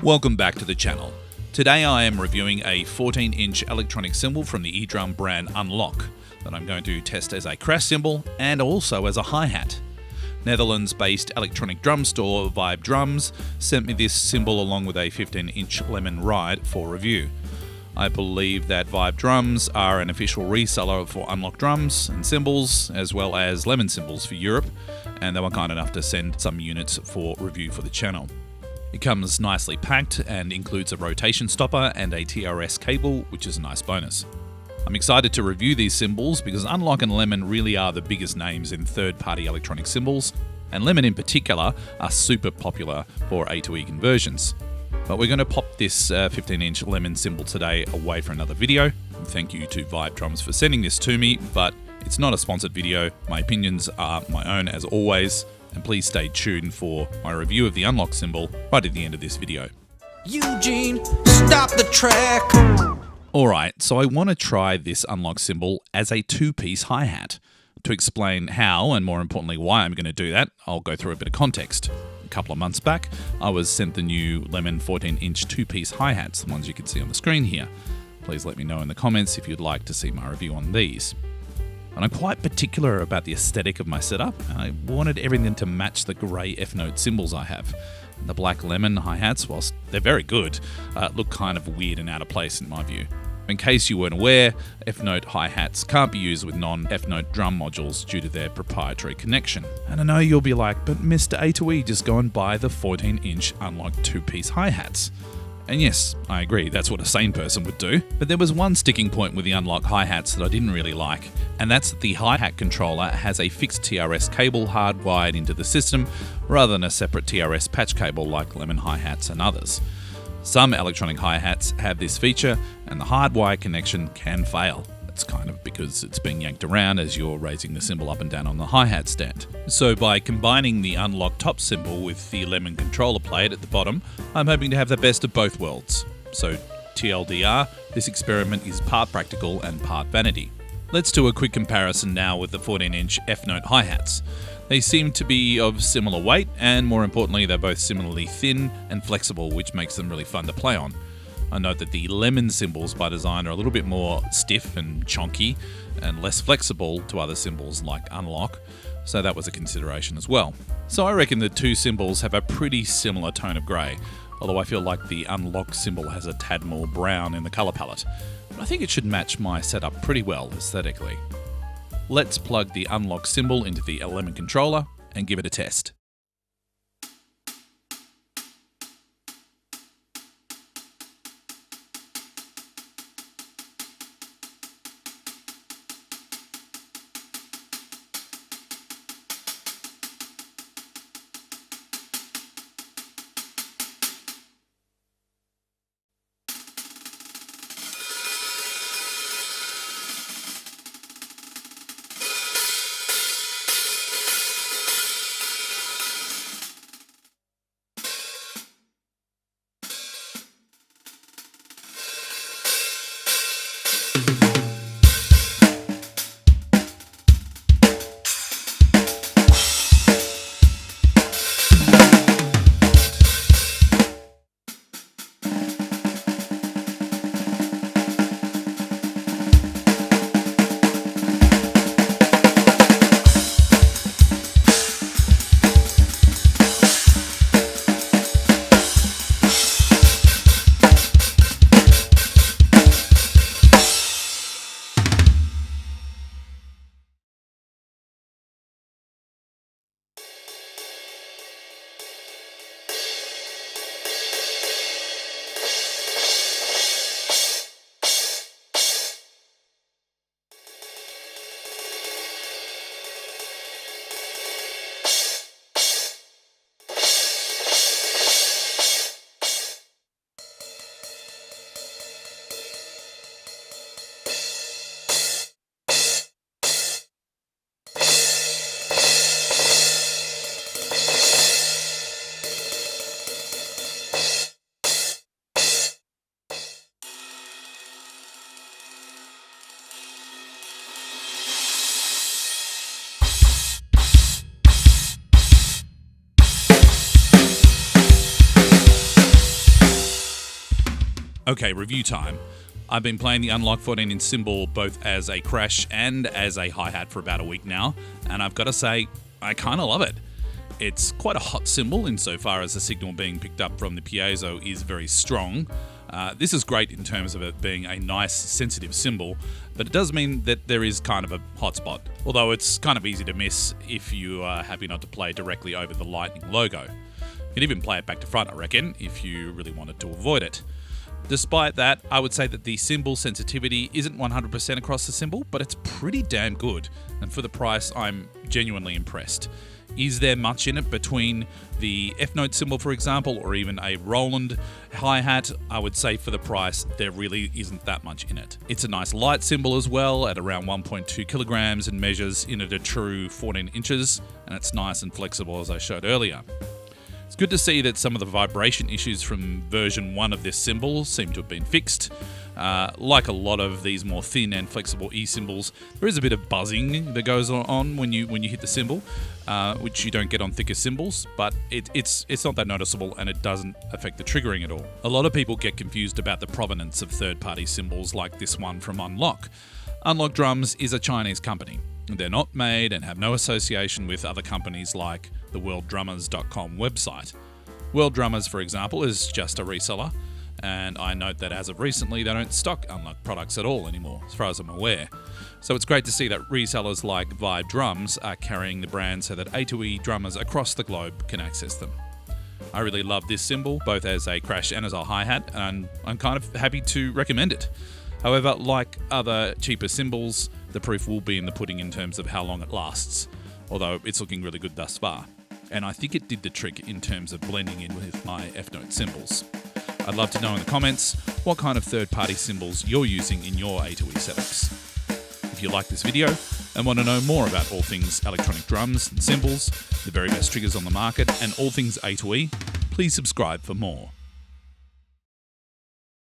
Welcome back to the channel. Today I am reviewing a 14-inch electronic cymbal from the eDrum brand Unlock that I'm going to test as a crash cymbal and also as a hi-hat. Netherlands-based electronic drum store DRUMS sent me this cymbal along with a 15-inch Lemon Ride for review. I believe that DRUMS are an official reseller for Unlock drums and cymbals, as well as Lemon cymbals for Europe, and they were kind enough to send some units for review for the channel. It comes nicely packed and includes a rotation stopper and a TRS cable, which is a nice bonus. I'm excited to review these cymbals because Unlock and Lemon really are the biggest names in third-party electronic cymbals, and Lemon in particular are super popular for A to E conversions. But we're going to pop this 15-inch Lemon cymbal today away for another video. Thank you to DRUMS for sending this to me, but it's not a sponsored video. My opinions are my own as always, and please stay tuned for my review of the Unlock cymbal right at the end of this video. Eugene, stop the track! Alright, so I want to try this Unlock cymbal as a two-piece hi-hat. To explain how, and more importantly why I'm going to do that, I'll go through a bit of context. A couple of months back, I was sent the new Lemon 14-inch two-piece hi-hats, the ones you can see on the screen here. Please let me know in the comments if you'd like to see my review on these. And I'm quite particular about the aesthetic of my setup, and I wanted everything to match the grey Efnote cymbals I have. The black Lemon hi-hats, whilst they're very good, look kind of weird and out of place in my view. In case you weren't aware, Efnote hi-hats can't be used with non-Efnote drum modules due to their proprietary connection. And I know you'll be like, but Mr. A to E, just go and buy the 14-inch Unlock two-piece hi-hats. And yes, I agree, that's what a sane person would do. But there was one sticking point with the Unlock hi-hats that I didn't really like, and that's that the hi-hat controller has a fixed TRS cable hardwired into the system rather than a separate TRS patch cable like Lemon hi-hats and others. Some electronic hi-hats have this feature, and the hardwire connection can fail. It's kind of because it's being yanked around as you're raising the cymbal up and down on the hi-hat stand. So by combining the Unlock top cymbal with the Lemon controller plate at the bottom, I'm hoping to have the best of both worlds. So TLDR, this experiment is part practical and part vanity. Let's do a quick comparison now with the 14-inch Efnote hi-hats. They seem to be of similar weight, and more importantly, they're both similarly thin and flexible, which makes them really fun to play on. I note that the Lemon cymbals by design are a little bit more stiff and chonky and less flexible to other cymbals like Unlock, so that was a consideration as well. So I reckon the two cymbals have a pretty similar tone of grey, although I feel like the Unlock cymbal has a tad more brown in the colour palette. But I think it should match my setup pretty well aesthetically. Let's plug the Unlock cymbal into the Lemon controller and give it a test. Okay, review time. I've been playing the Unlock 14-inch cymbal both as a crash and as a hi-hat for about a week now, and I've got to say, I kind of love it. It's quite a hot cymbal insofar as the signal being picked up from the piezo is very strong. This is great in terms of it being a nice, sensitive cymbal, but it does mean that there is kind of a hot spot, although it's kind of easy to miss if you are happy not to play directly over the Lightning logo. You can even play it back to front, I reckon, if you really wanted to avoid it. Despite that, I would say that the cymbal sensitivity isn't 100% across the cymbal, but it's pretty damn good, and for the price, I'm genuinely impressed. Is there much in it between the Efnote cymbal, for example, or even a Roland hi-hat? I would say for the price, there really isn't that much in it. It's a nice light cymbal as well, at around 1.2 kilograms, and measures in at a true 14 inches, and it's nice and flexible as I showed earlier. It's good to see that some of the vibration issues from version 1 of this cymbal seem to have been fixed. Like a lot of these more thin and flexible E-cymbals, there is a bit of buzzing that goes on when you hit the cymbal, which you don't get on thicker cymbals, but it's not that noticeable and it doesn't affect the triggering at all. A lot of people get confused about the provenance of third-party cymbals like this one from Unlock. Unlock Drums is a Chinese company. They're not made and have no association with other companies like the worlddrummers.com website. World Drummers, for example, is just a reseller, and I note that as of recently they don't stock Unlock products at all anymore, as far as I'm aware. So it's great to see that resellers like Vibe Drums are carrying the brand so that A2E drummers across the globe can access them. I really love this cymbal, both as a crash and as a hi-hat, and I'm kind of happy to recommend it. However, like other cheaper cymbals, the proof will be in the pudding in terms of how long it lasts, although it's looking really good thus far. And I think it did the trick in terms of blending in with my Efnote cymbals. I'd love to know in the comments what kind of third-party cymbals you're using in your A2E setups. If you like this video and want to know more about all things electronic drums and cymbals, the very best triggers on the market, and all things A2E, please subscribe for more.